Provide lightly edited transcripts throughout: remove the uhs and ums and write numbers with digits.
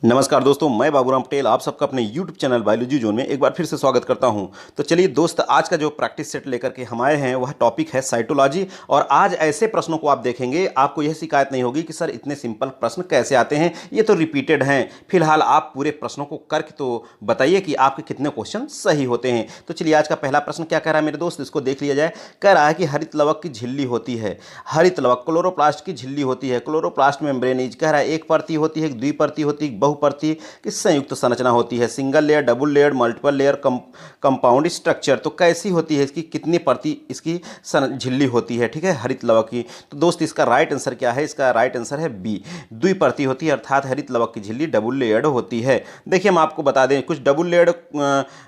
नमस्कार दोस्तों, मैं बाबूराम पटेल आप सबका अपने YouTube चैनल बायोलॉजी जोन में एक बार फिर से स्वागत करता हूं। तो चलिए दोस्त, आज का जो प्रैक्टिस सेट लेकर के हम आए हैं वह टॉपिक है साइटोलॉजी। और आज ऐसे प्रश्नों को आप देखेंगे, आपको यह शिकायत नहीं होगी कि सर इतने सिंपल प्रश्न कैसे आते हैं, ये तो रिपीटेड हैं। फिलहाल आप पूरे प्रश्नों को करके तो बताइए कि आपके कितने क्वेश्चन सही होते हैं। तो चलिए आज का पहला प्रश्न क्या कह रहा है मेरे दोस्त, इसको देख लिया जाए। कह रहा है कि हरित लवक की झिल्ली होती है। हरित लवक क्लोरोप्लास्ट की झिल्ली होती है। क्लोरोप्लास्ट मेम्ब्रेन कह रहा है एक परती होती है, द्विपर्ती होती है, बहुपर्ती की संयुक्त संरचना होती है। Single layer, double layer, multiple layer, compound structure. तो कैसी होती है, इसकी कितनी परती इसकी झिल्ली होती है, ठीक है, हरित लवक की। तो दोस्त इसका राइट आंसर क्या है, इसका राइट आंसर है बी, द्विपर्ती होती है, अर्थात हरित लवक की झिल्ली डबल लेयर्ड होती है। देखिए हम आपको बता दें, कुछ डबल लेयर्ड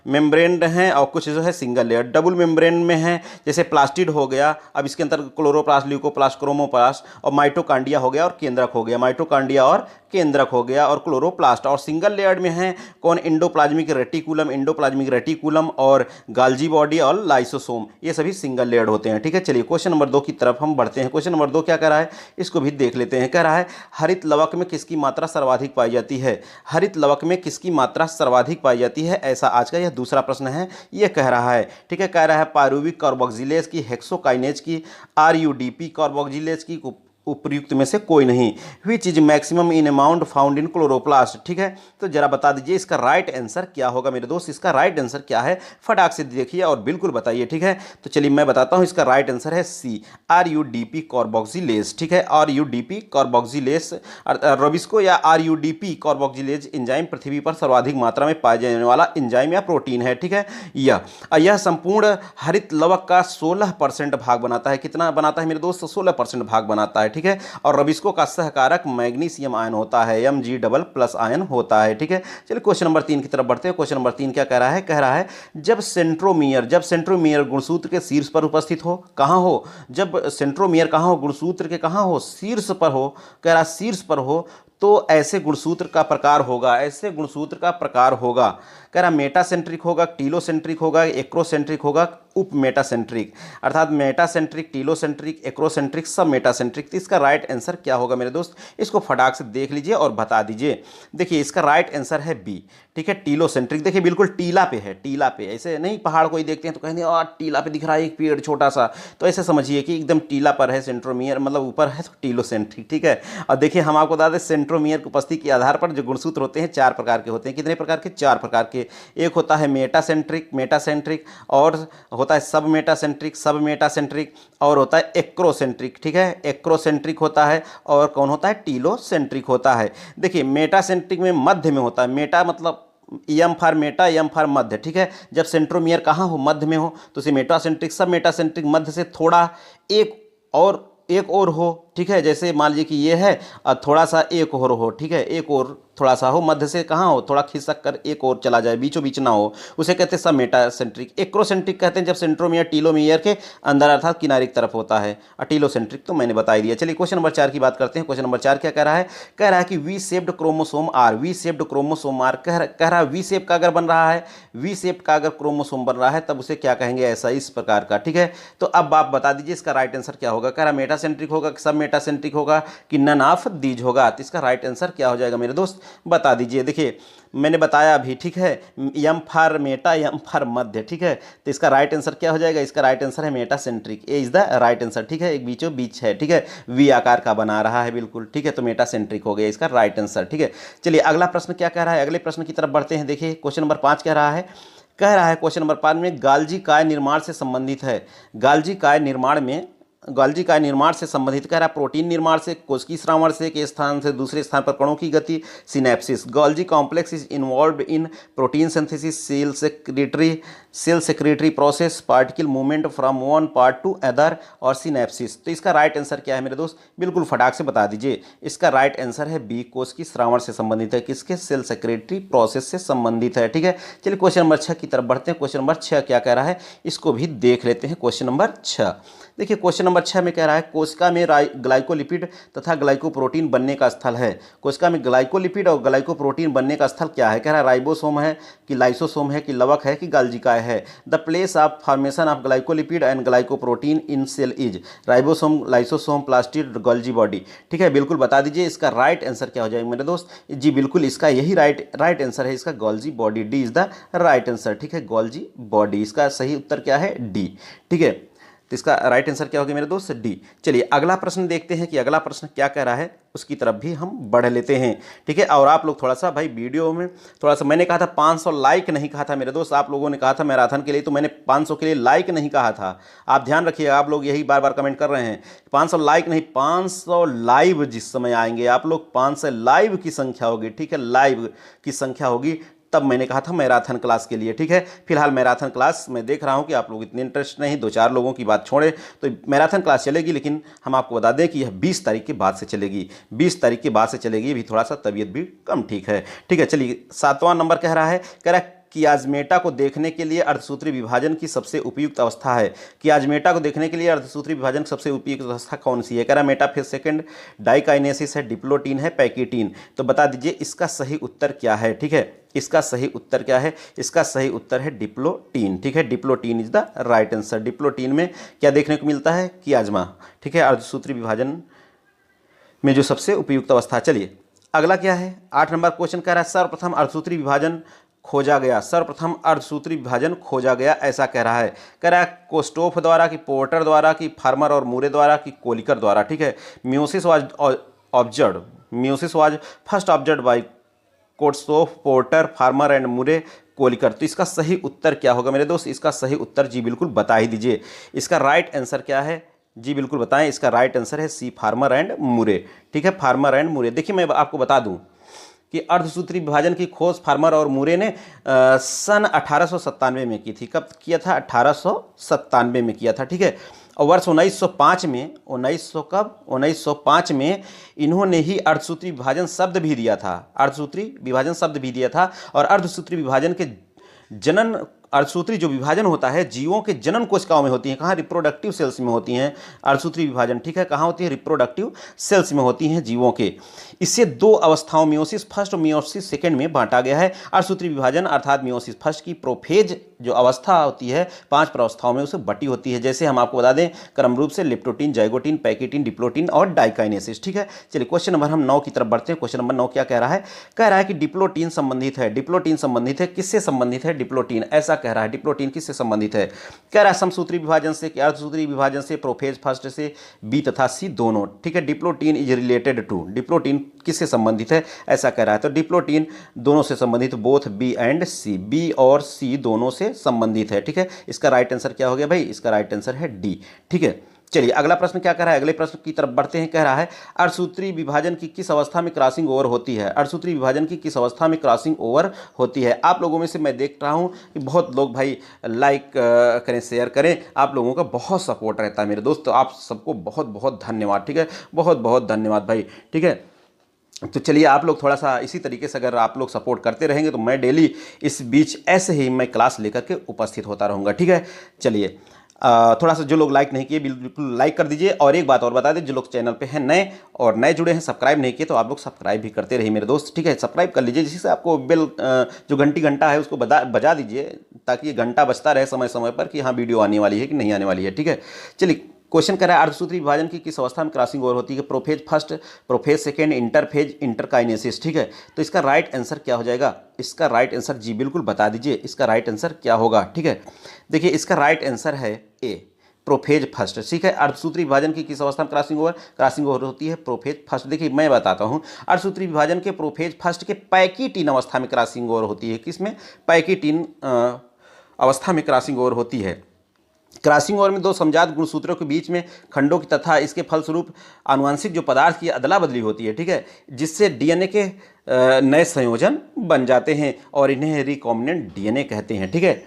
मेम्ब्रेन हैं और कुछ जो है सिंगल लेयर। डबल मेम्ब्रेन में है जैसे प्लास्टिड हो गया, अब इसके अंदर क्लोरोप्लास्ट, ल्यूकोप्लास्ट, क्रोमोप्लास्ट और माइटोकांडिया हो गया और केंद्रक हो गया, माइटोकांडिया और केंद्रक हो गया और क्लोरोप्लास्ट। और सिंगल लेयर्ड में है कौन, एंडोप्लाज्मिक रेटिकुलम और गाल्जी बॉडी और लाइसोसोम, ये सभी सिंगल लेयर्ड होते हैं, ठीक है। चलिए क्वेश्चन नंबर 2 की तरफ हम बढ़ते हैं। क्वेश्चन नंबर 2 क्या कह रहा है, इसको भी देख लेते हैं। कह रहा है हरित लवक में किसकी मात्रा सर्वाधिक पाई जाती है। हरित लवक में किसकी मात्रा सर्वाधिक पाई जाती है, ऐसा आज का यह दूसरा प्रश्न है, यह कह रहा है, ठीक है। कह रहा है पायरुविक कार्बोक्सिलेज की, हेक्सोकाइनेज की, आरयूडीपी कार्बोक्सिलेज की, उपयुक्त में से कोई नहीं। Which is maximum in amount found in chloroplast, ठीक है। तो जरा बता दीजिए इसका राइट आंसर क्या होगा मेरे दोस्त, इसका राइट आंसर क्या है, फटाक से देखिए और बिल्कुल बताइए, ठीक है। तो चलिए मैं बताता हूं, इसका राइट आंसर है सी, आरयूडीपी कार्बोक्सिलेज, ठीक है। आरयूडीपी कार्बोक्सिलेज, रबिस्को या आरयूडीपी कार्बोक्सिलेज एंजाइम पृथ्वी पर सर्वाधिक मात्रा में पाए जाने वाला एंजाइम या प्रोटीन है, ठीक है। यह संपूर्ण हरित लवक का 16% भाग बनाता है। कितना बनाता है मेरे दोस्त, 16% भाग बनाता है, ठीक है। और रबिस्को का सहकारक मैग्नीशियम आयन होता है, Mg++ आयन होता है, ठीक है। चलिए क्वेश्चन नंबर 3 की तरफ बढ़ते हैं। क्वेश्चन नंबर 3 क्या कह रहा है, कह रहा है जब सेंट्रोमियर गुणसूत्र के शीर्ष पर उपस्थित हो, कहाँ हो, जब सेंट्रोमियर कहाँ हो, गुणसूत्र के कहाँ हो, शीर्ष पर हो, कह रहा शीर्ष पर हो, तो ऐसे गुणसूत्र का प्रकार होगा, ऐसे गुणसूत्र का प्रकार होगा। कह रहा मेटासेंट्रिक होगा, टीलोसेंट्रिक होगा, एक्रोसेंट्रिक होगा, उप मेटासेंट्रिक, अर्थात मेटासेंट्रिक, टीलोसेंट्रिक, एक्रोसेंट्रिक, सब मेटासेंट्रिक। तो इसका राइट आंसर क्या होगा मेरे दोस्त, इसको फटाक से देख लीजिए और बता दीजिए। देखिए इसका राइट आंसर है बी, ठीक है, टीलोसेंट्रिक। देखिए बिल्कुल टीला पे है, टीला पे, ऐसे नहीं पहाड़ कोई देखते हैं तो कहेंगे टीला पे दिख रहा है एक पेड़ छोटा सा, तो ऐसे समझिए कि एकदम टीला पर है सेंट्रोमियर, मतलब ऊपर है, तो टीलोसेंट्रिक, ठीक है। और देखिए हम आपको बता दें, सेंट्रोमियर की उपस्थिति के आधार पर जो गुणसूत्र होते हैं 4 प्रकार के होते हैं। कितने प्रकार के, 4 प्रकार के। एक होता है मेटासेंट्रिक, और होता है सब मेटासेंट्रिक, और होता है एक्रोसेंट्रिक, ठीक है, एक्रोसेंट्रिक होता है, और कौन होता है, टीलोसेंट्रिक होता है। देखिए मेटासेंट्रिक में मध्य में होता है, मेटा मतलब M for meta, M for मध्य, ठीक है। जब सेंट्रोमियर कहाँ हो, मध्य में हो, तो उसे मेटासेंट्रिक, सब मेटासेंट्रिक मध्य से थोड़ा एक और हो, ठीक है। जैसे मान लीजिए कि ये है थोड़ा सा एक और हो, ठीक है, एक और थोड़ा सा हो, मध्य से कहाँ हो, थोड़ा खिसक कर एक और चला जाए, बीचों बीच ना हो, उसे कहते हैं सब मेटासेंट्रिक। एक्रोसेंट्रिक कहते हैं जब सेंट्रोमियर टीलोमियर के अंदर अर्थात किनारे की तरफ होता है। और टीलोसेंट्रिक तो मैंने बता ही दिया। चलिए क्वेश्चन नंबर 4 की बात करते हैं। क्वेश्चन नंबर 4 क्या कह रहा है, कह रहा है कि वी शेप्ड क्रोमोसोम आर, कह रहा है वी शेप का अगर बन रहा है, वी शेप का अगर क्रोमोसोम बन रहा है तब उसे क्या कहेंगे, ऐसा इस प्रकार का, ठीक है। तो अब आप बता दीजिए इसका राइट आंसर क्या होगा। कह रहा मेटासेंट्रिक होगा, सब मेटासेंट्रिक होगा, कि नन ऑफ दीज होगा। तो इसका राइट आंसर क्या हो जाएगा मेरे दोस्त, बता दीजिए। देखिए मैंने बताया अभी, ठीक है, M for meta, M for मध्य, ठीक है। तो इसका राइट आंसर क्या हो जाएगा, इसका राइट आंसर है metacentric, A is the right answer, ठीक है। एक बीचों बीच है, ठीक है, वी आकार का बना रहा है बिल्कुल, ठीक है। तो मेटासेंट्रिक हो गया इसका राइट आंसर, ठीक है। चलिए अगला प्रश्न क्या कह रहा है, अगले प्रश्न की तरफ बढ़ते हैं। देखिए क्वेश्चन नंबर 5 कह रहा है, क्वेश्चन नंबर 5 में गाल्जी काय निर्माण से संबंधित है। गाल्जी काय निर्माण से संबंधित, कह रहा है प्रोटीन निर्माण से, कोशिकीय श्रावण से, एक स्थान से दूसरे स्थान पर कणों की गति, synapsis. Golgi complex is involved in protein synthesis, cell secretory process, particle movement from one part to other, और सिनेप्सिस। तो इसका राइट आंसर क्या है मेरे दोस्त, बिल्कुल फटाक से बता दीजिए। इसका राइट आंसर है बी, कोशिकीय श्रावण से संबंधित है, किसके, सेल सेक्रेटरी प्रोसेस से संबंधित है, ठीक है। चलिए क्वेश्चन नंबर 6 की तरफ बढ़ते हैं। क्वेश्चन नंबर 6 क्या कह रहा है, इसको भी देख लेते हैं। क्वेश्चन नंबर 6 देखिए, क्वेश्चन नंबर 6 में कह रहा है कोशिका में ग्लाइकोलिपिड तथा ग्लाइकोप्रोटीन बनने का स्थल है। कोशिका में ग्लाइकोलिपिड और ग्लाइकोप्रोटीन बनने का स्थल क्या है? कह रहा है राइबोसोम है कि लाइसोसोम है कि लवक है कि गाल्जिकाय है। The place of formation of glycolipid and glycoprotein in cell is ribosome, lysosome, plastid, Golgi body. ठीक है, बिल्कुल बता दीजिए इसका राइट आंसर क्या हो जाएगा मेरे दोस्त? जी बिल्कुल, इसका यही राइट आंसर है, इसका Golgi body. D is the right answer. ठीक है, गोल्जी बॉडी, इसका सही उत्तर क्या है? डी। ठीक है, तो इसका राइट आंसर क्या होगा मेरे दोस्त? डी। चलिए अगला प्रश्न देखते हैं कि अगला प्रश्न क्या कह रहा है, उसकी तरफ भी हम बढ़ लेते हैं। ठीक है, और आप लोग थोड़ा सा भाई वीडियो में थोड़ा सा, मैंने कहा था 500 लाइक नहीं कहा था मेरे दोस्त, आप लोगों ने कहा था मैराथन के लिए, तो मैंने 500 के लिए लाइक नहीं कहा था। आप ध्यान रखिएगा, आप लोग यही बार बार कमेंट कर रहे हैं 500 लाइक नहीं, 500 लाइव जिस समय आएंगे आप लोग, 500 लाइव की संख्या होगी। ठीक है, लाइव की संख्या होगी, तब मैंने कहा था मैराथन क्लास के लिए। ठीक है, फिलहाल मैराथन क्लास मैं देख रहा हूं कि आप लोग इतने इंटरेस्ट नहीं, 2-4 लोगों की बात छोड़े तो मैराथन क्लास चलेगी, लेकिन हम आपको बता दें कि यह 20 तारीख के बाद से चलेगी, 20 तारीख के बाद से चलेगी। भी थोड़ा सा तबीयत भी कम ठीक है। ठीक है, चलिए 7वां नंबर कह रहा है कियाजमेटा को देखने के लिए अर्धसूत्री विभाजन की सबसे उपयुक्त अवस्था है। कियाजमेटा को देखने के लिए अर्धसूत्री विभाजन की सबसे उपयुक्त अवस्था कौन सी है? कह रहा है मेटाफेज सेकंड, डाइकाइनेसिस है, डिप्लोटीन है, पैकेटीन। तो बता दीजिए इसका सही उत्तर क्या है? ठीक है, इसका सही उत्तर क्या है? इसका सही उत्तर है डिप्लोटीन। ठीक है, diplotene is the right answer. Diplotene में क्या देखने को मिलता है? कियाज्मा। ठीक है, अर्धसूत्री विभाजन में जो सबसे उपयुक्त अवस्था। चलिए अगला क्या है, 8 नंबर क्वेश्चन कह रहा है सर्वप्रथम अर्धसूत्री विभाजन खोजा गया। सर्वप्रथम अर्धसूत्री विभाजन खोजा गया, ऐसा कह रहा है। कह रहा है कोस्टोफ द्वारा कि पोर्टर द्वारा कि फार्मर और मूरे द्वारा कि कोलिकर द्वारा। ठीक है, meiosis was observed, meiosis was first observed by Kostoff, Porter, Farmer and Moore, Kolliker. तो इसका सही उत्तर क्या होगा मेरे दोस्त? इसका सही उत्तर जी बिल्कुल बता ही दीजिए, इसका राइट आंसर क्या है? जी बिल्कुल बताएं, इसका राइट आंसर है सी, फार्मर एंड मूरे। ठीक है, फार्मर एंड मूरे। देखिए मैं आपको बता दूं कि अर्धसूत्री विभाजन की खोज फार्मर और मूरे ने सन 1897 में की थी। कब किया था? 1897 में किया था। ठीक है, और वर्ष 1905 में 1905 में इन्होंने ही अर्धसूत्री विभाजन शब्द भी दिया था, अर्धसूत्री विभाजन शब्द भी दिया था। और अर्धसूत्री विभाजन के जनन, अर्धसूत्री जो विभाजन होता है जीवों के जनन कोशिकाओं में होती हैं। कहाँ? रिप्रोडक्टिव सेल्स में होती हैं अर्धसूत्री विभाजन। ठीक है, कहाँ होती है? रिप्रोडक्टिव सेल्स में होती हैं जीवों के। इसे 2 अवस्थाओं मियोसिस फर्स्ट और मियोसिस सेकेंड में बांटा गया है। अर्धसूत्री विभाजन अर्थात मियोसिस फर्स्ट की प्रोफेज जो अवस्था होती है 5 अवस्थाओं में उसे बटी होती है। जैसे हम आपको बता दें क्रम रूप से लेप्टोटीन, जाइगोटीन, पैकेटीन, डिप्लोटीन और डाइकाइनेसिस। ठीक है, चलिए क्वेश्चन नंबर हम 9 की तरफ बढ़ते हैं। क्वेश्चन नंबर 9 क्या कह रहा है? कह रहा है कि डिप्लोटीन संबंधित है। डिप्लोटीन संबंधित है, किससे संबंधित है डिप्लोटीन? ऐसा कह रहा है। डिप्लोटीन किससे संबंधित है? कह रहा है समसूत्री विभाजन से कि अर्धसूत्री विभाजन से, प्रोफेज फर्स्ट से, बी तथा सी दोनों। ठीक है, diplotene is related to, diplotene किससे संबंधित है? ऐसा कह रहा है। तो डिप्लोटीन दोनों से संबंधित, both B and C, B और सी दोनों से संबंधित है। ठीक है, इसका राइट आंसर क्या हो गया भाई? इसका राइट आंसर है डी। ठीक है, चलिए अगला प्रश्न क्या कह रहा है? अगले प्रश्न की तरफ बढ़ते हैं। कह रहा है अर्धसूत्री विभाजन की किस अवस्था में क्रॉसिंग ओवर होती है? अर्धसूत्री विभाजन की किस अवस्था में क्रॉसिंग ओवर होती है? आप लोगों में से मैं देख रहा हूं कि बहुत लोग भाई लाइक करें, शेयर करें, आप लोगों का बहुत सपोर्ट रहता है मेरे दोस्त, तो आप सबको बहुत बहुत धन्यवाद। ठीक है, बहुत बहुत धन्यवाद भाई। ठीक है, तो चलिए आप लोग थोड़ा सा इसी तरीके से अगर आप लोग सपोर्ट करते रहेंगे तो मैं डेली इस बीच ऐसे ही मैं क्लास लेकर के उपस्थित होता रहूँगा। ठीक है, चलिए थोड़ा सा जो लोग लाइक नहीं किए बिल्कुल लाइक कर दीजिए। और एक बात और बता दें, जो लोग चैनल पे हैं नए और नए जुड़े हैं, सब्सक्राइब नहीं किए तो आप लोग सब्सक्राइब भी करते रहिए मेरे दोस्त। ठीक है, सब्सक्राइब कर लीजिए, जिससे आपको बेल जो घंटा है उसको बजा दीजिए, ताकि ये घंटा बजता रहे समय समय पर कि हाँ वीडियो आने वाली है कि नहीं आने वाली है। ठीक है, चलिए क्वेश्चन कर रहा है अर्धसूत्री विभाजन की किस अवस्था में क्रॉसिंग ओवर होती है? Prophase first, prophase second, interphase, interkinesis. ठीक है, तो इसका राइट आंसर क्या हो जाएगा? इसका राइट आंसर जी बिल्कुल बता दीजिए, इसका राइट आंसर क्या होगा? ठीक है, देखिए इसका राइट आंसर है ए, प्रोफेज फर्स्ट। ठीक है, अर्धसूत्री विभाजन की किस अवस्था में क्रॉसिंग ओवर होती है? Prophase first. देखिए मैं बताता हूं, अर्धसूत्री विभाजन के प्रोफेज फर्स्ट के पैकेटीन अवस्था में क्रॉसिंग ओवर होती है। किसमें? पैकेटीन अवस्था में क्रॉसिंग ओवर होती है। क्रॉसिंग ओवर में 2 समजात गुणसूत्रों के बीच में खंडों की तथा इसके फलस्वरूप आनुवंशिक जो पदार्थ की अदला बदली होती है। ठीक है, जिससे डीएनए के नए संयोजन बन जाते हैं और इन्हें रिकॉम्बिनेंट डीएनए कहते हैं। ठीक है,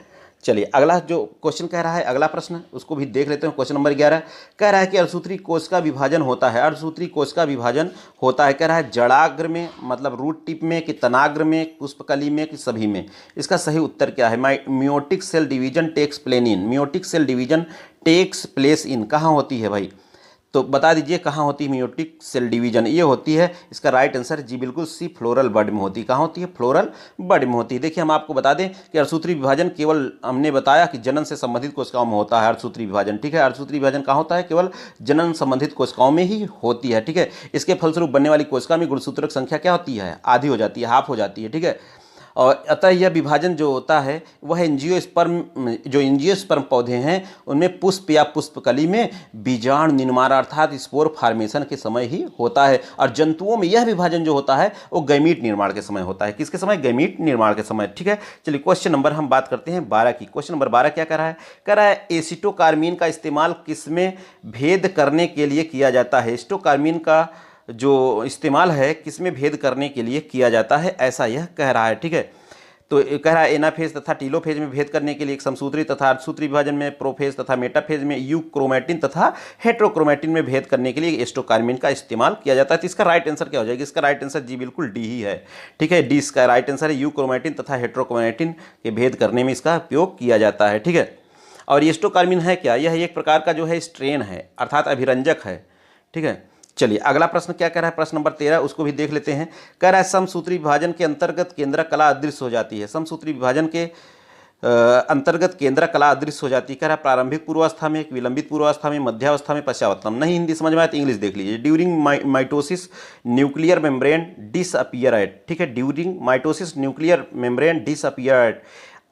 चलिए अगला जो क्वेश्चन कह रहा है, अगला प्रश्न उसको भी देख लेते हैं। क्वेश्चन नंबर 11 कह रहा है कि अर्धसूत्री कोशिका विभाजन होता है। अर्धसूत्री कोशिका विभाजन होता है, कह रहा है जड़ाग्र में, मतलब रूट टिप में, कि तनाग्र में, पुष्पकली में, कि सभी में? इसका सही उत्तर क्या है? Meiotic cell division takes place in, meiotic cell division takes place in कहाँ होती है भाई? तो बता दीजिए कहाँ होती है मियोटिक सेल डिवीजन। ये होती है, इसका राइट आंसर जी बिल्कुल सी, फ्लोरल बड में होती है। कहाँ होती है? फ्लोरल बड में होती है। देखिए हम आपको बता दें कि अर्धसूत्री विभाजन केवल, हमने बताया कि जनन से संबंधित कोशिकाओं में होता है अर्धसूत्री विभाजन, ठीक है। अर्धसूत्री विभाजन कहाँ होता है? केवल जनन संबंधित कोशिकाओं में ही होती है, ठीक है। इसके फलस्वरूप बनने वाली कोशिका में गुणसूत्रक संख्या क्या होती है? आधी हो जाती है, हाफ हो जाती है, ठीक है। और अतः यह विभाजन जो होता है वह एंजियोस्पर्म पौधे हैं उनमें पुष्प या पुष्पकली में बीजाणु निर्माण अर्थात स्पोर फॉर्मेशन के समय ही होता है। और जंतुओं में यह विभाजन जो होता है वो गैमीट निर्माण के समय होता है। किसके समय? गैमीट निर्माण के समय, ठीक है। चलिए क्वेश्चन नंबर हम बात करते हैं 12 की। क्वेश्चन नंबर 12 क्या कर रहा है? कह रहा है एसिटोकार्मीन का इस्तेमाल किसमें भेद करने के लिए किया जाता है? एसिटोकार्मीन का जो इस्तेमाल है किसमें भेद करने के लिए किया जाता है, ऐसा यह कह रहा है, ठीक है। तो कह रहा है एनाफेज तथा टीलोफेज में भेद करने के लिए एक समसूत्री तथा अर्धसूत्री विभाजन में प्रोफेज तथा मेटाफेज में यूक्रोमेटिन तथा हेट्रोक्रोमेटिन में भेद करने के लिए एस्टोकार्मीन का इस्तेमाल किया जाता है। तो इसका राइट आंसर क्या हो जाएगा? इसका राइट आंसर जी बिल्कुल डी ही है, ठीक है। डी इसका राइट आंसर है। यूक्रोमेटिन तथा हेट्रोक्रोमेटिन के भेद करने में इसका उपयोग किया जाता है, ठीक है। और एस्टोकार्मीन है क्या? यह एक प्रकार का जो है स्ट्रेन है अर्थात अभिरंजक है, ठीक है। चलिए अगला प्रश्न क्या कह रहा है? प्रश्न नंबर 13 उसको भी देख लेते हैं। कह रहा है समसूत्री विभाजन के अंतर्गत केंद्रक कला अदृश्य हो जाती है। समसूत्री विभाजन के अंतर्गत केंद्रक कला अदृश्य हो जाती है। कह रहा है प्रारंभिक पूर्वावस्था में, विलंबित पूर्वावस्था में, मध्यावस्था में, पश्चावस्था में। नहीं हिंदी समझ में आए तो इंग्लिश देख लीजिए। During mitosis nuclear membrane disappear at, ठीक है। During mitosis nuclear membrane disappear at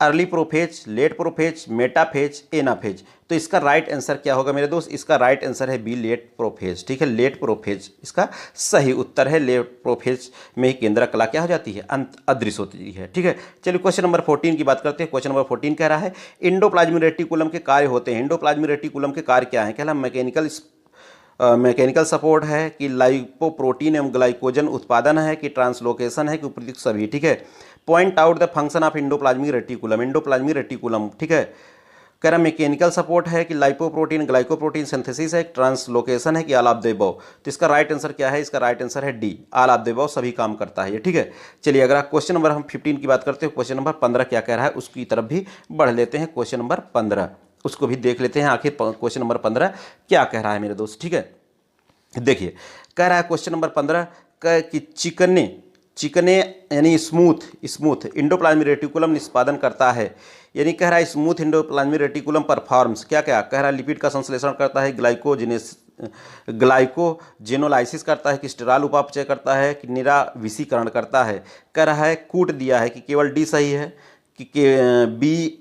early prophase, late prophase, metaphase, anaphase. तो इसका राइट आंसर क्या होगा मेरे दोस्त? इसका राइट आंसर है बी, लेट प्रोफेज, ठीक है। लेट प्रोफेज इसका सही उत्तर है। लेट प्रोफेज में ही केंद्रक कला क्या हो जाती है? अदृश्य होती है, ठीक है। चलिए क्वेश्चन नंबर 14 की बात करते हैं। क्वेश्चन नंबर 14 कह रहा है एंडोप्लाज्मिक रेटिकुलम के कार्य होते हैं। एंडोप्लाज्मिक रेटिकुलम के कार्य क्या है? कह रहा है मैकेनिकल सपोर्ट है कि लाइपोप्रोटीन एवं ग्लाइकोजन उत्पादन है कि ट्रांसलोकेशन है कि उपयुक्त सभी, ठीक है। Point out the function of endoplasmic reticulum. Endoplasmic reticulum, ठीक है। कह रहा मैकेनिकल सपोर्ट है कि लाइपोप्रोटीन ग्लाइकोप्रोटीन सिंथेसिस है, ट्रांसलोकेशन है कि ऑल ऑफ द अबव। तो इसका राइट आंसर क्या है? इसका राइट आंसर है D, all of the above, सभी काम करता है ये, ठीक है। चलिए अगर क्वेश्चन नंबर हम 15 की बात करते हैं, क्वेश्चन नंबर 15 क्या कह रहा है उसकी तरफ भी बढ़ लेते हैं। क्वेश्चन नंबर 15 उसको भी देख लेते हैं आखिर क्वेश्चन नंबर 15 क्या कह रहा है मेरे दोस्त, ठीक है। देखिए कह रहा है क्वेश्चन नंबर 15 कि चिकने यानी स्मूथ एंडोप्लाज्मिक रेटिकुलम निष्पादन करता है। यानी कह रहा है स्मूथ एंडोप्लाज्मिक रेटिकुलम परफॉर्म्स क्या क्या? कह रहा है लिपिड का संश्लेषण करता है, ग्लाइकोजेनोलाइसिस करता है, कि स्टेरॉल उपापचय करता है, कि निराविषीकरण करता है। कह रहा है कूट दिया है कि केवल डी सही है, कि बी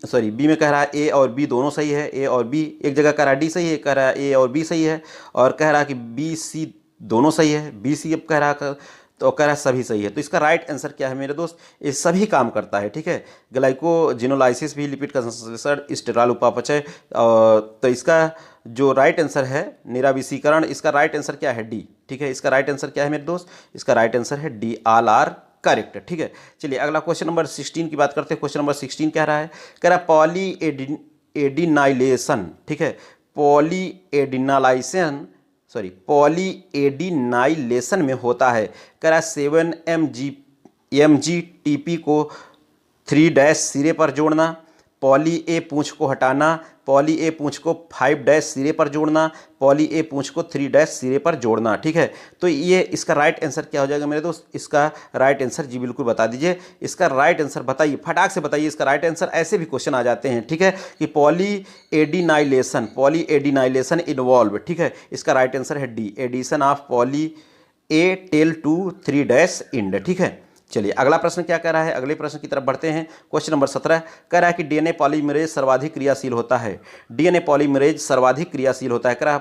में कह रहा है ए और बी दोनों सही है। ए और बी एक जगह कह रहा है डी सही है, कह रहा है ए और बी सही है, और कह रहा है कि बी सी दोनों सही है। बी सी अब कह रहा है तो कह रहा है सभी सही है। तो इसका राइट आंसर क्या है मेरे दोस्त? ये सभी काम करता है, ठीक है। ग्लाइकोजिनोलाइसिस भी, लिपिड का संश्लेषण, स्टेरॉल उपापचय। तो इसका जो राइट आंसर है निराविषीकरण, इसका राइट आंसर क्या है? डी, ठीक है। इसका राइट आंसर क्या है मेरे दोस्त? इसका राइट आंसर है डी, ऑल आर करेक्ट, ठीक है। चलिए अगला क्वेश्चन नंबर 16 की बात करते हैं। क्वेश्चन नंबर 16 कह रहा है पॉली एडिनाइलेशन, ठीक है। पॉलीएडिनाइलेशन में होता है। कह रहा है 7 MGTP को 3' सिरे पर जोड़ना, पॉली ए पूंछ को हटाना, पॉली ए पूंछ को 5' सिरे पर जोड़ना, पॉली ए पूंछ को 3' सिरे पर जोड़ना, ठीक है। तो ये इसका राइट आंसर क्या हो जाएगा मेरे दोस्त? इसका राइट आंसर जी बिल्कुल बता दीजिए। इसका राइट आंसर बताइए, फटाक से बताइए इसका राइट आंसर। ऐसे भी क्वेश्चन आ जाते हैं, ठीक है, कि पॉलीएडिनाइलेशन इन्वॉल्व, ठीक है। इसका राइट आंसर है D, addition of poly A tail to 3' end, ठीक है। चलिए अगला प्रश्न क्या कह रहा है? अगले प्रश्न की तरफ बढ़ते हैं। क्वेश्चन नंबर 17 कह रहा है कि डीएनए पॉलीमरेज सर्वाधिक क्रियाशील होता है। डीएनए पॉलीमरेज सर्वाधिक क्रियाशील होता है। कह रहा है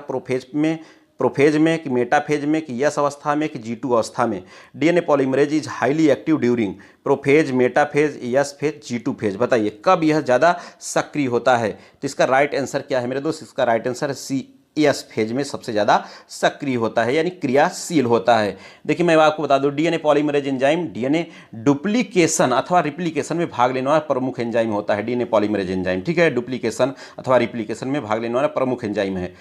प्रोफेज में कि मेटाफेज में, कि यस अवस्था में, कि G2 अवस्था में। DNA polymerase is highly active during prophase, metaphase, yes phase, G2 phase. बताइए कब यह ज़्यादा सक्रिय होता है? तो इसका राइट आंसर क्या है मेरे दोस्त? इसका राइट आंसर है सी, एस फेज में सबसे ज़्यादा सक्रिय होता है, यानी क्रियाशील होता है। देखिए मैं आपको बता दूं, DNA polymerase enzyme DNA duplication अथवा रिप्लीकेशन में भाग लेने वाला प्रमुख एंजाइम होता है। डीएनए पॉलीमरेज एंजाइम, ठीक है, डुप्लीकेशन अथवा रिप्लीकेशन में भाग लेने वाला प्रमुख एंजाइम है।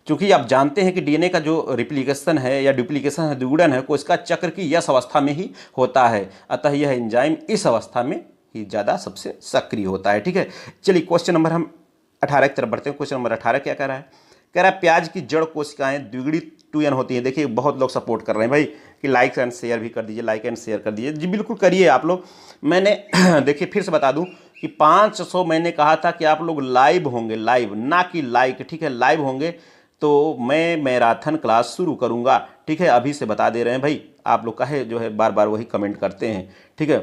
क्योंकि आप जानते हैं कि डीएनए का जो रिप्लीकेशन है या डुप्लीकेशन है, द्विगुणन है, को इसका चक्र की यस अवस्था में ही होता है। अतः यह एंजाइम इस अवस्था में ही ज़्यादा सबसे सक्रिय होता है, ठीक है। चलिए क्वेश्चन नंबर हम 18 की तरफ बढ़ते हैं। क्वेश्चन नंबर 18 क्या कह रहा है? कह रहा है प्याज की जड़ कोशिकाएं द्विगुणित 2n होती हैं। देखिए बहुत लोग सपोर्ट कर रहे हैं भाई कि लाइक एंड शेयर भी कर दीजिए, लाइक एंड शेयर कर दीजिए। जी बिल्कुल करिए आप लोग। मैंने देखिए फिर से बता दूं कि 500 मैंने कहा था कि आप लोग लाइव होंगे, लाइव ना कि लाइक, ठीक है, लाइव होंगे तो मैं मैराथन क्लास शुरू करूंगा, ठीक है। अभी से बता दे रहे हैं भाई, आप लोग काहे जो है बार बार वही कमेंट करते हैं, ठीक है।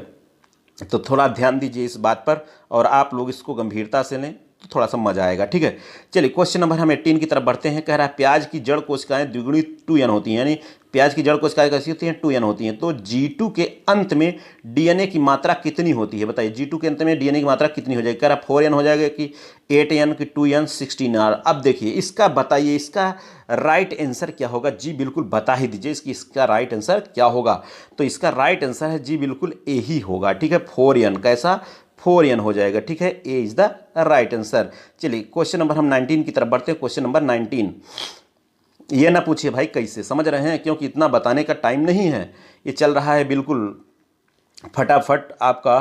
तो थोड़ा ध्यान दीजिए इस बात पर और आप लोग इसको गंभीरता से लें तो थोड़ा सा मजा आएगा, ठीक है। चलिए क्वेश्चन नंबर हम 18 की तरफ बढ़ते हैं। कह रहा है प्याज की जड़ कोशिकाएं द्विगुणित 2n होती हैं, यानी प्याज की जड़ कोशिकाएं कैसी होती हैं, 2n होती हैं। तो G2 के अंत में डीएनए की मात्रा कितनी होती है, बताइए। G2 के अंत में डीएनए की मात्रा कितनी हो जाएगी। कह रहा 4n हो जाएगा कि 8n की 2n 16r। अब देखिए इसका बताइए, इसका राइट आंसर क्या होगा। जी बिल्कुल बता ही दीजिए इसका राइट आंसर क्या होगा। तो इसका राइट आंसर है जी बिल्कुल ए ही होगा, ठीक है। 4n कैसा, 4n हो जाएगा, ठीक है। ए इज द राइट आंसर। चलिए क्वेश्चन नंबर हम 19 की तरफ बढ़ते हैं। क्वेश्चन नंबर 19, ये ना पूछिए भाई कैसे, समझ रहे हैं, क्योंकि इतना बताने का टाइम नहीं है। ये चल रहा है बिल्कुल फटाफट आपका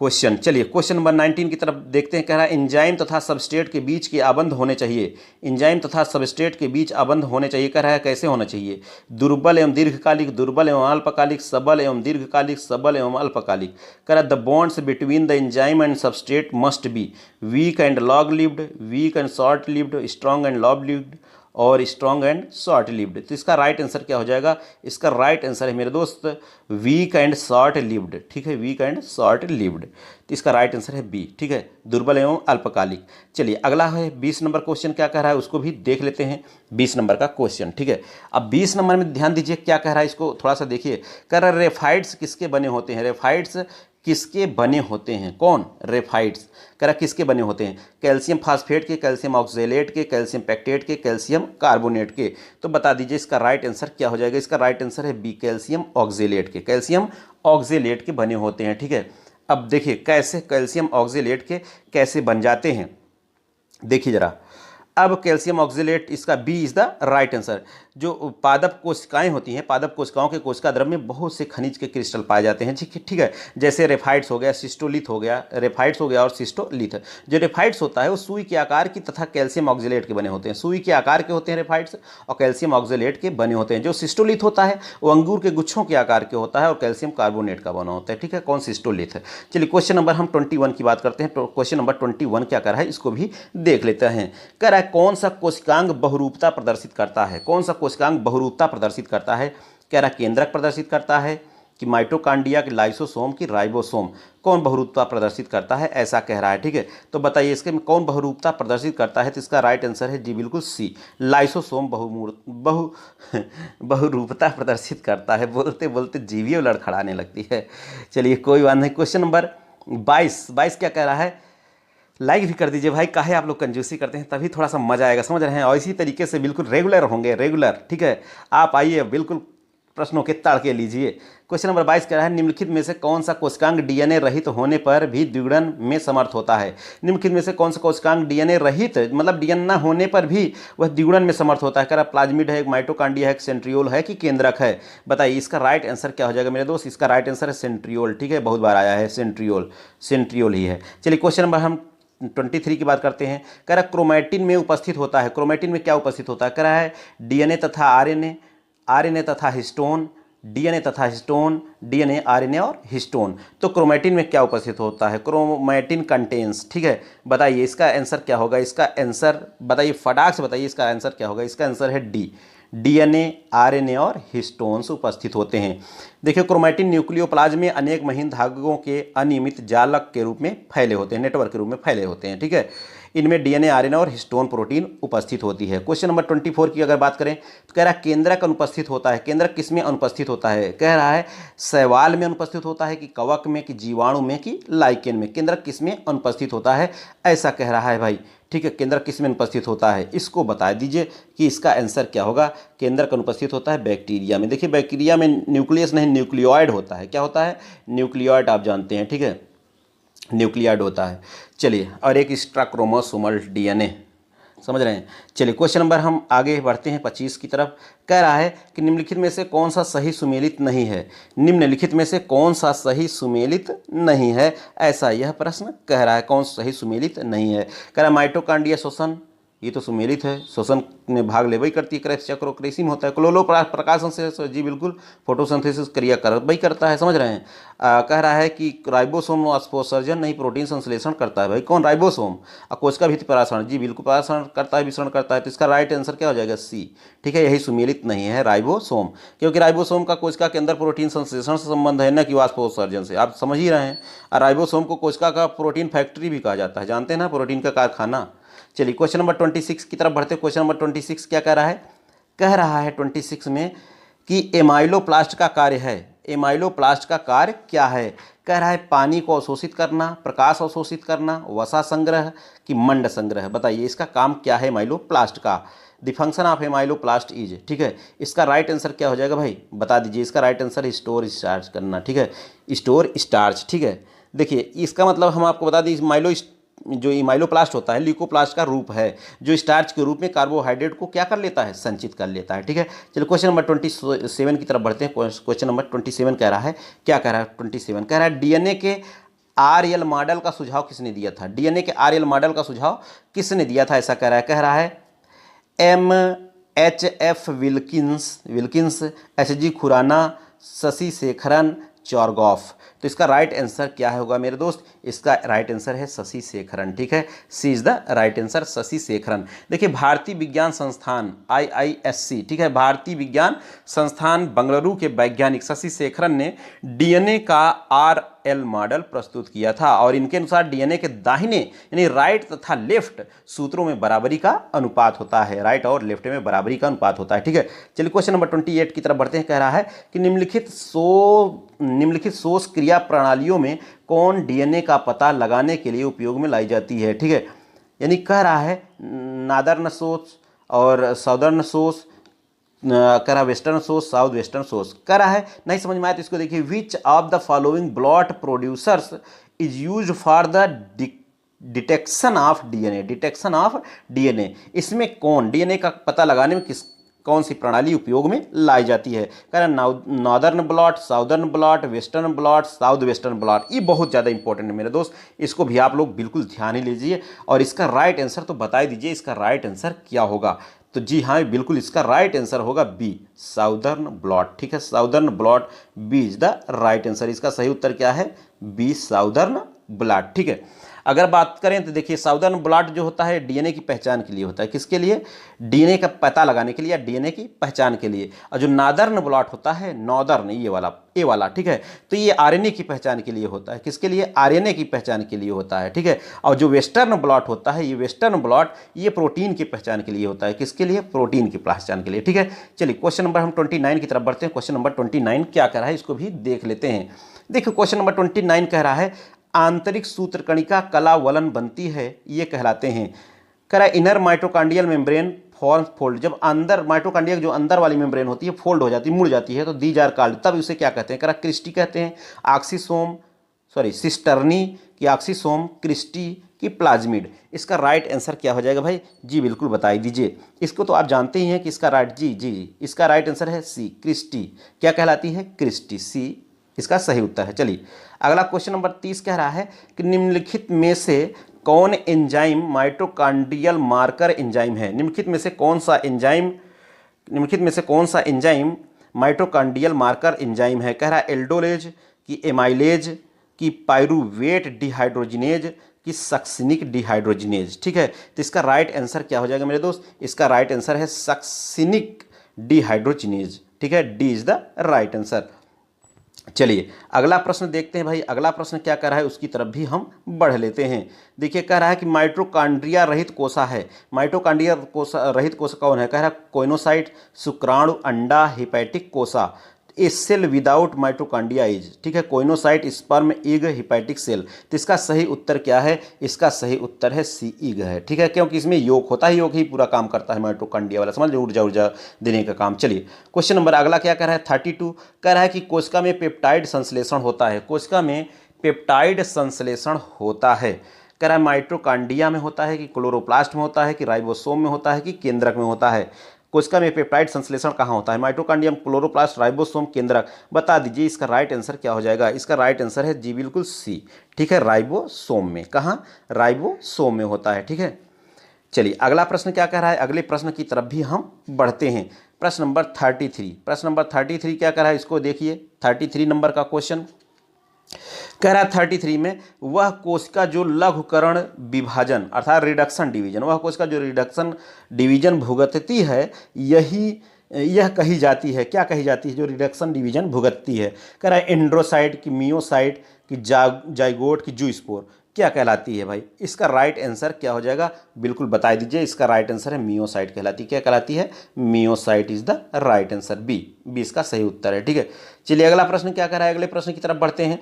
क्वेश्चन। चलिए क्वेश्चन नंबर 19 की तरफ देखते हैं। कह रहा है एंजाइम तथा सबस्ट्रेट के बीच के आबंध होने चाहिए। एंजाइम तथा सबस्ट्रेट के बीच आबंध होने चाहिए। कह रहा है कैसे होना चाहिए। दुर्बल एवं दीर्घकालिक, दुर्बल एवं अल्पकालिक, सबल एवं दीर्घकालिक, सबल एवं अल्पकालिक। कह रहा है the bonds between the enzyme and substrate must be weak and long lived, weak and short lived, strong and long lived और स्ट्रॉन्ग एंड शॉर्ट लिव्ड। तो इसका राइट आंसर क्या हो जाएगा। इसका राइट आंसर है मेरे दोस्त वीक एंड शॉर्ट लिव्ड, ठीक है, वीक एंड शॉर्ट लिव्ड। तो इसका राइट आंसर है बी, ठीक है, दुर्बल एवं अल्पकालिक। चलिए अगला है 20 नंबर क्वेश्चन क्या कह रहा है उसको भी देख लेते हैं। 20 नंबर का क्वेश्चन, ठीक है। अब 20 नंबर में ध्यान दीजिए क्या कह रहा है, इसको थोड़ा सा देखिए। कह रहा है रेफाइड्स किसके बने होते हैं। रेफाइड्स किसके बने होते हैं, कौन, रेफाइड्स। कह रहा किसके बने होते हैं। कैल्शियम फास्फेट के, कैल्शियम ऑक्जेलेट के, कैल्शियम पैक्टेट के, कैल्शियम कार्बोनेट के। तो बता दीजिए इसका राइट आंसर क्या हो जाएगा। इसका राइट आंसर है बी, कैल्शियम ऑक्जेलेट के। कैल्शियम ऑक्जेलेट के बने होते हैं, ठीक है। अब देखिए कैसे कैल्शियम ऑक्जेलेट के कैसे बन जाते हैं, देखिए जरा। अब कैल्शियम ऑक्जेलेट, इसका B is the right answer. जो पादप कोशिकाएं होती हैं, पादप कोशिकाओं के कोशिका द्रव में बहुत से खनिज के क्रिस्टल पाए जाते हैं, ठीक है। जैसे रेफाइड्स हो गया, सिस्टोलिथ हो गया, रेफाइड्स हो गया और सिस्टोलिथ। जो रेफाइड्स होता है वो सुई के आकार की तथा कैल्शियम ऑक्जेलेट के बने होते हैं। सुई के आकार के होते हैं रेफाइड्स और कैल्शियम ऑक्जेलेट के बने होते हैं। जो सिस्टोलिथ होता है वो अंगूर के गुच्छों के आकार के होता है और कैल्शियम कार्बोनेट का बना होता है, ठीक है। कौन, सिस्टोलिथ है। चलिए क्वेश्चन नंबर हम 21 की बात करते हैं। क्वेश्चन नंबर 21 क्या कर रहा है इसको भी देख लेते हैं। कह रहा है कौन सा कोशिकांग बहुरूपता प्रदर्शित करता है। कौन सा कोशिकांग बहुरूपता प्रदर्शित करता है। कह रहा केंद्रक प्रदर्शित करता है कि माइटोकांड्रिया, की लाइसोसोम, की राइबोसोम। कौन बहुरूपता प्रदर्शित करता है ऐसा कह रहा है, ठीक है। तो बताइए इसके में कौन बहुरूपता प्रदर्शित करता है। तो इसका राइट आंसर है जी बिल्कुल सी, लाइसोसोम बहुरूपता प्रदर्शित करता है। बोलते बोलते जीवियों लड़खड़ाने लगती है। चलिए कोई बात नहीं। क्वेश्चन नंबर 22 क्या कह रहा है। लाइक भी कर दीजिए भाई, काहे आप लोग कंजूसी करते हैं, तभी थोड़ा सा मजा आएगा, समझ रहे हैं। और इसी तरीके से बिल्कुल रेगुलर होंगे, रेगुलर, ठीक है। आप आइए बिल्कुल प्रश्नों के तड़के लीजिए। क्वेश्चन नंबर 22 कह रहा है निम्नलिखित में से कौन सा कोशिकांग डीएनए रहित होने पर भी द्विगुणन में समर्थ होता है। निम्नलिखित में से कौन सा कोशिकांग डीएनए रहित, मतलब डीएनए न होने पर भी वह द्विगुणन में समर्थ होता है। कह रहा प्लाज्मिड है, माइटोकांड्रिया है, सेंट्रियोल है कि केंद्रक है। बताइए इसका राइट आंसर क्या हो जाएगा मेरे दोस्त। इसका राइट आंसर है सेंट्रियोल, ठीक है, बहुत बार आया है सेंट्रियोल, सेंट्रियोल ही है। चलिए क्वेश्चन नंबर हम 23 की बात करते हैं। कह रहा क्रोमैटिन में उपस्थित होता है। क्रोमैटिन में क्या उपस्थित होता है। कह रहा है डीएनए तथा आरएनए, आरएनए तथा हिस्टोन, डीएनए तथा हिस्टोन, डीएनए, आरएनए और हिस्टोन। तो क्रोमैटिन में क्या उपस्थित होता है। क्रोमैटिन कंटेन्स, ठीक है। बताइए इसका आंसर क्या होगा। इसका आंसर बताइए, फटाक से बताइए इसका आंसर क्या होगा। इसका आंसर है डी, डीएनए, आरएनए और हिस्टोन्स उपस्थित होते हैं। देखिए क्रोमैटिन न्यूक्लियोप्लाज्म में अनेक महीन धागों के अनियमित जालक के रूप में फैले होते हैं, नेटवर्क के रूप में फैले होते हैं, ठीक है। इनमें डीएनए, आरएनए और हिस्टोन प्रोटीन उपस्थित होती है। क्वेश्चन नंबर 24 की अगर बात करें तो कह रहा है केंद्रक अनुपस्थित होता है। केंद्रक किस में अनुपस्थित होता है। कह रहा है शैवाल में अनुपस्थित होता है कि कवक में, कि जीवाणु में, कि लाइकेन में। केंद्रक किस में अनुपस्थित होता है ऐसा कह रहा है भाई, ठीक है। केंद्रक किस में अनुपस्थित होता है इसको बता दीजिए कि इसका आंसर क्या होगा। केंद्रक अनुपस्थित होता है बैक्टीरिया में। देखिए बैक्टीरिया में न्यूक्लियस नहीं, न्यूक्लियोइड होता है। क्या होता है, न्यूक्लियोइड, आप जानते हैं, ठीक है, न्यूक्लियोइड होता है। चलिए और एक एक्स्ट्रा क्रोमोसोमल डीएनए, समझ रहे हैं। चलिए क्वेश्चन नंबर हम आगे बढ़ते हैं 25 की तरफ। कह रहा है कि निम्नलिखित में से कौन सा सही सुमेलित नहीं है। निम्नलिखित में से कौन सा सही सुमेलित नहीं है ऐसा यह प्रश्न कह रहा है। कौन सही सुमेलित नहीं है। कह रहा है माइटोकांड्रिया श्वसन, ये तो सुमेलित है, श्वसन में भाग लेवई करती है, क्रेब्स चक्र कृषि में होता है। क्लोरो प्रकाश संश्लेषण, जी बिल्कुल, फोटोसिंथेसिस क्रिया कर वही करता है, समझ रहे हैं। कह रहा है कि राइबोसोम वाष्पोत्सर्जन नहीं, प्रोटीन संश्लेषण करता है। भाई कौन? राइबोसोम। कोशिका भित्ति परासरण, जी बिल्कुल परासरण करता है, विसरण करता है। तो इसका राइट आंसर क्या हो जाएगा? सी। ठीक है, यही सुमेलित नहीं है, राइबोसोम, क्योंकि राइबोसोम का कोशिका के अंदर प्रोटीन संश्लेषण से संबंध है, न कि वाष्पोत्सर्जन से। आप समझ ही रहे हैं। और राइबोसोम को कोशिका का प्रोटीन फैक्ट्री भी कहा जाता है, जानते हैं ना, प्रोटीन का कारखाना। चलिए क्वेश्चन नंबर 26 की तरफ बढ़ते हैं। क्वेश्चन नंबर 26 क्या कह रहा है? कह रहा है 26 में कि एमाइलोप्लास्ट का कार्य है। एमाइलोप्लास्ट का कार्य क्या है? कह रहा है पानी को अवशोषित करना, प्रकाश अवशोषित करना, वसा संग्रह कि मंड संग्रह। बताइए इसका काम क्या है एमाइलोप्लास्ट का? The function of amyloplast is. ठीक है, इसका राइट आंसर क्या हो जाएगा भाई? बता दीजिए। इसका राइट आंसर स्टोर स्टार्च करना। ठीक है, स्टोर स्टार्च। ठीक है, देखिए इसका मतलब हम आपको बता दें, जो इमाइलोप्लास्ट होता है ल्यूकोप्लास्ट का रूप है, जो स्टार्च के रूप में कार्बोहाइड्रेट को क्या कर लेता है? संचित कर लेता है। ठीक है, चलिए क्वेश्चन नंबर 27 की तरफ बढ़ते हैं। क्वेश्चन नंबर 27 कह रहा है, क्या कह रहा है? 27 कह रहा है डीएनए के आरएल मॉडल का सुझाव किसने दिया था? डीएनए के आरएल मॉडल का सुझाव किसने दिया था? ऐसा कह रहा है MHF Wilkins, HG Khurana, Sasi Sekharan, Chargaff. तो इसका राइट आंसर क्या होगा मेरे दोस्त? इसका राइट आंसर है शशि शेखरन। ठीक है, C is the right answer, Sasi Sekharan. देखिए भारतीय विज्ञान संस्थान IISc, ठीक है, भारतीय विज्ञान संस्थान बेंगलुरु के वैज्ञानिक शशि शेखरन ने डीएनए का RL मॉडल प्रस्तुत किया था, और इनके अनुसार डीएनए के दाहिने यानी राइट तथा लेफ्ट सूत्रों में बराबरी का अनुपात होता है। राइट और लेफ्ट में बराबरी का अनुपात होता है। ठीक है, चलिए क्वेश्चन नंबर 28 की तरफ बढ़ते हैं। कह रहा है कि निम्नलिखित शोष क्रिया प्रणालियों में कौन डीएनए का पता लगाने के लिए उपयोग में लाई जाती है? ठीक है, यानी कह रहा है नादर्न शोष और साउदर्न शोष, कह रहा western source, south western source. कह रहा है नहीं समझ में आया तो इसको देखिए, which of the following blot producers is use for the detection of DNA? Detection of DNA, इसमें कौन डीएनए का पता लगाने में कौन सी प्रणाली उपयोग में लाई जाती है? कह रहा northern blot, southern blot, western blot, south western blot. ये बहुत ज़्यादा इंपॉर्टेंट है मेरे दोस्त, इसको भी आप लोग बिल्कुल ध्यान ही लीजिए, और इसका राइट आंसर तो बता दीजिए, इसका राइट आंसर क्या होगा? तो जी हाँ बिल्कुल, इसका राइट आंसर होगा बी, साउदर्न ब्लॉट। ठीक है, Southern blot, B is the right answer. इसका सही उत्तर क्या है? B, Southern blot. ठीक है, अगर बात करें तो देखिए साउदर्न ब्लॉट जो होता है डीएनए की पहचान के लिए होता है। किसके लिए? डीएनए का पता लगाने के लिए या डीएनए की पहचान के लिए। और जो नादर्न ब्लॉट होता है, नॉर्दर्न, ये वाला, ठीक है, तो ये आरएनए की पहचान के लिए होता है। किसके लिए? आरएनए की पहचान के लिए होता है। ठीक है, और जो वेस्टर्न ब्लॉट होता है, ये वेस्टर्न ब्लॉट ये प्रोटीन की पहचान के लिए होता है। किसके लिए? प्रोटीन की पहचान के लिए। ठीक है, चलिए क्वेश्चन नंबर हम 29 की तरफ बढ़ते हैं। क्वेश्चन नंबर 29 क्या कह रहा है, इसको भी देख लेते हैं। देखिए क्वेश्चन नंबर 29 कह रहा है आंतरिक सूत्रकणिका कलावलन बनती है, ये कहलाते हैं। कह रहा है inner mitochondrial membrane form fold, जब अंदर माइटोकांड्रिया जो अंदर वाली मेम्ब्रेन होती है फोल्ड हो जाती है, मुड़ जाती है, तो दीज आर कॉल्ड, तब उसे क्या कहते हैं? कह रहा क्रिस्टी कहते हैं, सिस्टर्नी की ऑक्सीसोम, क्रिस्टी की प्लाज्मिड। इसका राइट आंसर क्या हो जाएगा भाई? जी बिल्कुल बता दीजिए, इसको तो आप जानते ही हैं कि इसका राइट, जी इसका राइट आंसर है सी, क्रिस्टी। क्या कहलाती है? क्रिस्टी, सी इसका सही उत्तर है। चलिए अगला क्वेश्चन नंबर 30 कह रहा है कि निम्नलिखित में से कौन एंजाइम माइटोकांड्रियल मार्कर एंजाइम है? निम्नलिखित में से कौन सा एंजाइम माइटोकांड्रियल मार्कर एंजाइम है? कह रहा है एल्डोलेज की एमाइलेज की पायरूवेट डिहाइड्रोजिनेज की सक्सिनिक डिहाइड्रोजिनेज। ठीक है, तो इसका राइट आंसर क्या हो जाएगा मेरे दोस्त? इसका राइट आंसर है सक्सिनिक डिहाइड्रोजिनेज। ठीक है, D is the right answer. चलिए अगला प्रश्न देखते हैं भाई, अगला प्रश्न क्या कर रहा है उसकी तरफ भी हम बढ़ लेते हैं। देखिए कह रहा है कि माइटोकांड्रिया रहित कोशा है। माइटोकांड्रिया कोशा रहित कोशा कौन है? कह रहा है कोइनोसाइट, शुक्राणु, अंडा, हिपैटिक कोशा। A cell without mitochondria is, ठीक है, coenocyte, sperm, egg, hepatic cell. तो इसका सही उत्तर क्या है? इसका सही उत्तर है सी, ईग है। ठीक है, क्योंकि इसमें योग होता है, योग ही पूरा काम करता है माइटोकांड्रिया वाला, समझ लो, ऊर्जा देने का काम। चलिए क्वेश्चन नंबर अगला क्या कह रहा है? 32 कह रहा है कि कोशिका में पेप्टाइड संश्लेषण होता है। कोशिका में पेप्टाइड संश्लेषण होता है, कह रहा है माइटोकांड्रिया में होता है कि क्लोरोप्लास्ट में होता है कि राइबोसोम में होता है कि केंद्रक में होता है? कोशिका में पेप्टाइड संश्लेषण कहाँ होता है? माइटोकांड्रियम, क्लोरोप्लास्ट, राइबोसोम, केंद्रक। बता दीजिए इसका राइट आंसर क्या हो जाएगा? इसका राइट आंसर है जी बिल्कुल सी। ठीक है, राइबोसोम में। कहाँ? राइबोसोम में होता है। ठीक है, चलिए अगला प्रश्न क्या कह रहा है, अगले प्रश्न की तरफ भी हम बढ़ते हैं। प्रश्न नंबर 33, प्रश्न नंबर 33 क्या कह रहा है, इसको देखिए। 33 नंबर का क्वेश्चन कह रहा है 33 में, वह कोशिका जो लघुकरण विभाजन अर्थात रिडक्शन डिवीजन, वह कोशिका जो रिडक्शन डिवीजन भुगतती है, यह कही जाती है, क्या कही जाती है जो रिडक्शन डिवीजन भुगतती है। कह रहा है एंड्रोसाइट की, मियोसाइट की, जाइगोट की, जूस्पोर, क्या कहलाती है भाई। इसका राइट आंसर क्या हो जाएगा, बिल्कुल बता दीजिए। इसका राइट आंसर है मियोसाइट कहलाती है। क्या कहलाती है, myocyte is the right answer, B इसका सही उत्तर है। ठीक है, चलिए अगला प्रश्न क्या कह रहा है, अगले प्रश्न की तरफ बढ़ते हैं।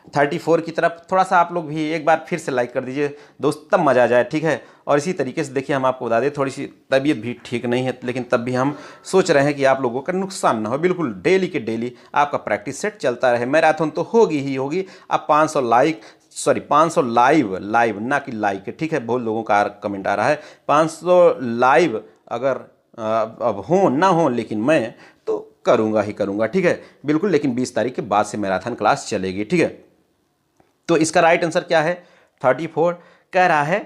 34 की तरफ। थोड़ा सा आप लोग भी एक बार फिर से लाइक कर दीजिए दोस्त, तब मज़ा आ जाए। ठीक है, और इसी तरीके से देखिए हम आपको बता दें, थोड़ी सी तबीयत भी ठीक नहीं है, लेकिन तब भी हम सोच रहे हैं कि आप लोगों का नुकसान ना हो। बिल्कुल डेली के डेली आपका प्रैक्टिस सेट चलता रहे। मैराथन तो होगी ही होगी। आप 500 लाइव ना कि लाइक, ठीक है, बहुत लोगों का कमेंट आ रहा है। 500 लाइव अगर अब हो ना हो, लेकिन मैं तो करूँगा ही करूँगा। ठीक है, बिल्कुल, लेकिन 20 तारीख के बाद से मैराथन क्लास चलेगी। ठीक है, तो इसका राइट आंसर क्या है, 34 कह रहा है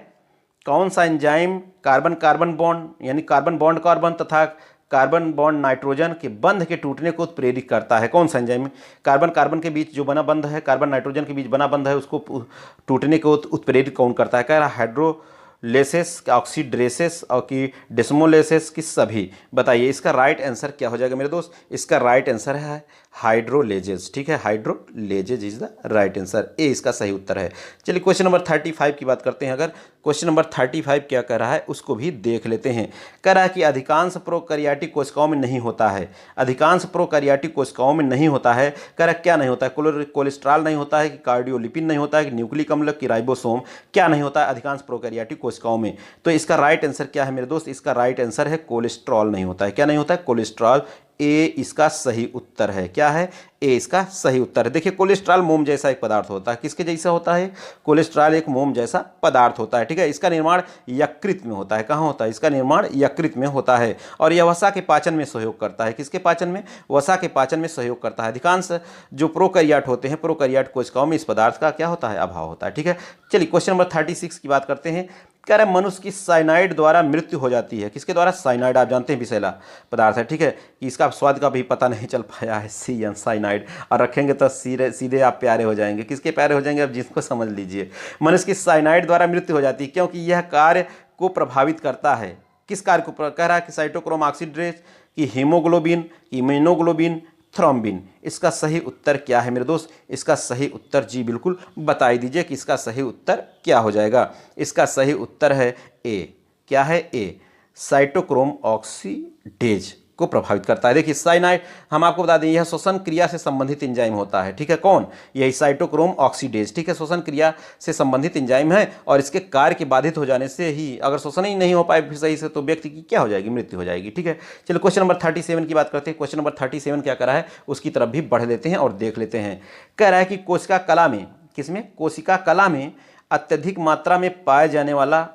कौन सा एंजाइम कार्बन कार्बन बॉन्ड यानी कार्बन बॉन्ड कार्बन तथा कार्बन बॉन्ड नाइट्रोजन के बंध के टूटने को उत्प्रेरित करता है। कौन सा एंजाइम कार्बन कार्बन के बीच जो बना बंध है, कार्बन नाइट्रोजन के बीच बना बंध है, उसको टूटने को उत्प्रेरित कौन करता है। कह रहा हाइड्रोलेसिस, ऑक्सीड्रेसिस और की डेस्मोलेसिस की सभी। बताइए इसका राइट आंसर क्या हो जाएगा मेरे दोस्त। इसका राइट आंसर है हाइड्रोलेजेस। ठीक है, hydrolases is the right answer, ए इसका सही उत्तर है। चलिए क्वेश्चन नंबर 35 की बात करते हैं। अगर क्वेश्चन नंबर 35 क्या कह रहा है उसको भी देख लेते हैं। कह रहा है कि अधिकांश प्रोकैरियोटिक कोशिकाओं में नहीं होता है। अधिकांश प्रोकैरियोटिक कोशिकाओं में नहीं होता है। कह रहा है क्या नहीं होता है, कोलेस्ट्रॉल नहीं होता है, कि कार्डियोलिपिन नहीं होता है, कि न्यूक्लिक अम्ल, की राइबोसोम, क्या नहीं होता है अधिकांश प्रोकैरियोटिक कोशिकाओं में। तो इसका राइट आंसर क्या है मेरे दोस्त, इसका राइट आंसर है कोलेस्ट्रॉल नहीं होता है। क्या नहीं होता है, कोलेस्ट्रॉल, ए इसका सही उत्तर है। क्या है, ए इसका सही उत्तर है। देखिए कोलेस्ट्रॉल मोम जैसा एक पदार्थ होता है। किसके जैसा होता है, कोलेस्ट्रॉल एक मोम जैसा पदार्थ होता है। ठीक है, इसका निर्माण यकृत में होता है। कहाँ होता है, इसका निर्माण यकृत में होता है, और यह वसा के पाचन में सहयोग करता है। किसके पाचन में, वसा के पाचन में सहयोग करता है। अधिकांश जो प्रोकैरियोट होते हैं, प्रोकैरियोट कोशिकाओं में इस पदार्थ का क्या होता है, अभाव होता है। ठीक है, चलिए क्वेश्चन नंबर 36 की बात करते हैं। कह रहे मनुष्य की साइनाइड द्वारा मृत्यु हो जाती है। किसके द्वारा, साइनाइड आप जानते हैं विषैला पदार्थ है। ठीक है, कि इसका स्वाद का भी पता नहीं चल पाया है, साइनाइड, और रखेंगे तो सीधे आप प्यारे हो जाएंगे। किसके प्यारे हो जाएंगे, अब जिसको समझ लीजिए। मनुष्य की साइनाइड द्वारा मृत्यु हो जाती है क्योंकि यह कार्य को प्रभावित करता है। किस कार्य को, कह रहा है कि साइटोक्रोम ऑक्सीडेज, की हीमोग्लोबिन, की इम्यूनोग्लोबिन, थ्रोम्बिन। इसका सही उत्तर क्या है मेरे दोस्त, इसका सही उत्तर जी बिल्कुल बताई दीजिए कि इसका सही उत्तर क्या हो जाएगा। इसका सही उत्तर है ए। क्या है, ए साइटोक्रोम ऑक्सीडेज को प्रभावित करता है। देखिए साइनाइड हम आपको बता दें यह श्वसन क्रिया से संबंधित एंजाइम होता है। ठीक है, कौन, यही साइटोक्रोम ऑक्सीडेज। ठीक है, श्वसन क्रिया से संबंधित एंजाइम है, और इसके कार्य के बाधित हो जाने से ही, अगर श्वसन ही नहीं हो पाए फिर सही से, तो व्यक्ति की क्या हो जाएगी, मृत्यु हो जाएगी। ठीक है, चलिए क्वेश्चन नंबर 37 की बात करते हैं। क्वेश्चन नंबर 37 क्या कर रहा है उसकी तरफ भी बढ़ लेते हैं और देख लेते हैं। कह रहा है कि कोशिका कला में, किसमें, कोशिका कला में अत्यधिक मात्रा में पाए जाने वाला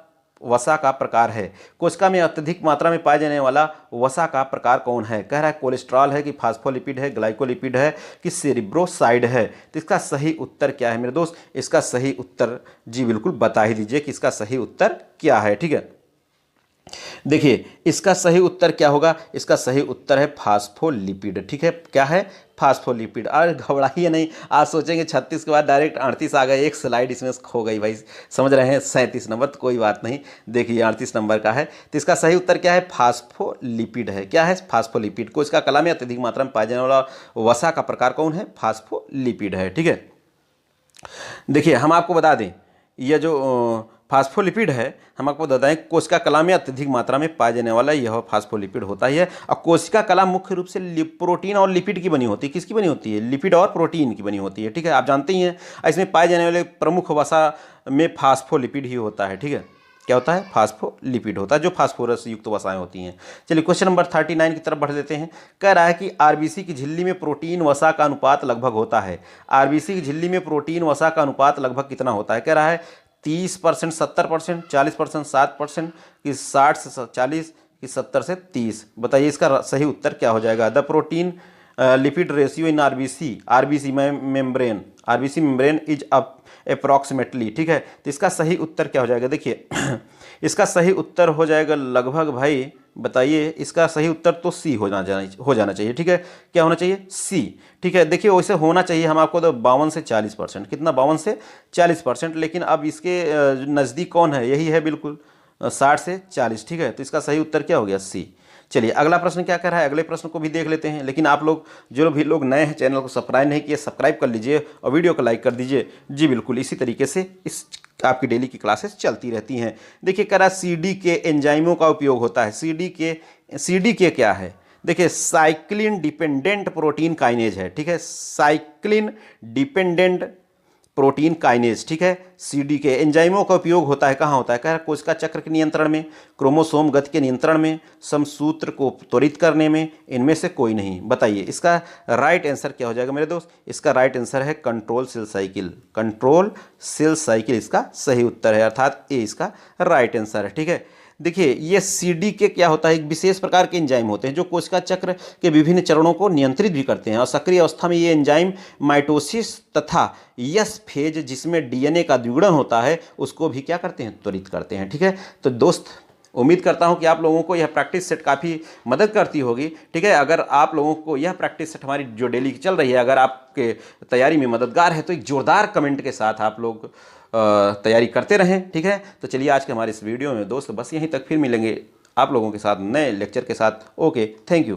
वसा का प्रकार है। कोशिका में अत्यधिक मात्रा में पाए जाने वाला वसा का प्रकार कौन है। कह रहा है कोलेस्ट्रॉल है, कि फास्फोलिपिड है, ग्लाइकोलिपिड है, कि सेरिब्रोसाइड है। तो इसका सही उत्तर क्या है मेरे दोस्त, इसका सही उत्तर जी बिल्कुल बता ही दीजिए कि इसका सही उत्तर क्या है। ठीक है, देखिए इसका सही उत्तर क्या होगा, इसका सही उत्तर है फास्फोलिपिड। ठीक है, क्या है, फास्फोलिपिड। और घबराइए नहीं, आज सोचेंगे 36 के बाद डायरेक्ट 38 आ गए, एक स्लाइड इसमें खो गई भाई, समझ रहे हैं, 37 नंबर, तो कोई बात नहीं। देखिए 38 नंबर का है, तो इसका सही उत्तर क्या है, फास्फोलिपिड है। क्या है, फास्फोलिपिड को इसका कला में अत्यधिक मात्रा में पाए जाने वाला वसा का प्रकार कौन है, फास्फोलिपिड है। ठीक है, देखिए हम आपको बता दें यह जो फास्फोलिपिड है, हम आपको बताएं कोशिका कला में अत्यधिक मात्रा में पाए जाने वाला यह फास्फोलिपिड होता ही है। और कोशिका कला मुख्य रूप से प्रोटीन और लिपिड की बनी होती है। किसकी बनी होती है, लिपिड और प्रोटीन की बनी होती है। ठीक है, आप जानते ही हैं, इसमें पाए जाने वाले प्रमुख वसा में फास्फोलिपिड ही होता है। ठीक है, क्या होता है, फास्फोलिपिड होता है, जो फास्फोरस युक्त वसाएं होती हैं। चलिए क्वेश्चन नंबर 39 की तरफ बढ़ लेते हैं। कह रहा है कि आरबीसी की झिल्ली में प्रोटीन वसा का अनुपात लगभग होता है। आरबीसी की झिल्ली में प्रोटीन वसा का अनुपात लगभग कितना होता है। कह रहा है 30%, 70%, 40%, 60%, कि 60 से 40, कि 70 से 30। बताइए इसका सही उत्तर क्या हो जाएगा। The protein lipid ratio in RBC membrane is approximately, ठीक है। तो इसका सही उत्तर क्या हो जाएगा, देखिए इसका सही उत्तर हो जाएगा लगभग, भाई बताइए, इसका सही उत्तर तो सी हो जाना चाहिए, ठीक है। क्या होना चाहिए, सी, ठीक है। देखिए वैसे होना चाहिए हम आपको तो 52 से 40%, कितना, 52 से 40%, लेकिन अब इसके नज़दीक कौन है, यही है बिल्कुल 60 से 40, ठीक है। तो इसका सही उत्तर क्या हो गया, सी। चलिए अगला प्रश्न क्या कर रहा है, अगले प्रश्न को भी देख लेते हैं। लेकिन आप लोग जो भी लोग नए हैं, चैनल को सब्सक्राइब नहीं किए, सब्सक्राइब कर लीजिए और वीडियो को लाइक कर दीजिए। जी बिल्कुल, इसी तरीके से इस आपकी डेली की क्लासेस चलती रहती हैं। देखिए कह रहा सीडी के एंजाइमों का उपयोग होता है। सीडी के क्या है, देखिए साइक्लिन डिपेंडेंट प्रोटीन काइनेज है, ठीक है। साइक्लिन डिपेंडेंट प्रोटीन काइनेज, ठीक है। सीडी के एंजाइमों का उपयोग होता है, कहाँ होता है, कह कोशिका चक्र के नियंत्रण में, क्रोमोसोम गति के नियंत्रण में, समसूत्र को त्वरित करने में, इनमें से कोई नहीं। बताइए इसका राइट आंसर क्या हो जाएगा मेरे दोस्त, इसका राइट आंसर है control cell cycle. Control cell cycle इसका सही उत्तर है, अर्थात ए इसका राइट आंसर है, ठीक है। देखिए ये सीडी के क्या होता है, एक विशेष प्रकार के एंजाइम होते हैं जो कोशिका चक्र के विभिन्न चरणों को नियंत्रित भी करते हैं, और सक्रिय अवस्था में ये एंजाइम माइटोसिस तथा यस फेज, जिसमें डीएनए का द्विगुणन होता है, उसको भी क्या करते हैं, त्वरित करते हैं, ठीक है। तो दोस्त उम्मीद करता हूं कि आप लोगों को यह प्रैक्टिस सेट काफ़ी मदद करती होगी, ठीक है। अगर आप लोगों को यह प्रैक्टिस सेट हमारी जो डेली की चल रही है, अगर आपके तैयारी में मददगार है, तो एक जोरदार कमेंट के साथ आप लोग तैयारी करते रहें, ठीक है। तो चलिए आज के हमारे इस वीडियो में दोस्त बस यहीं तक, फिर मिलेंगे आप लोगों के साथ नए लेक्चर के साथ। Okay, thank you.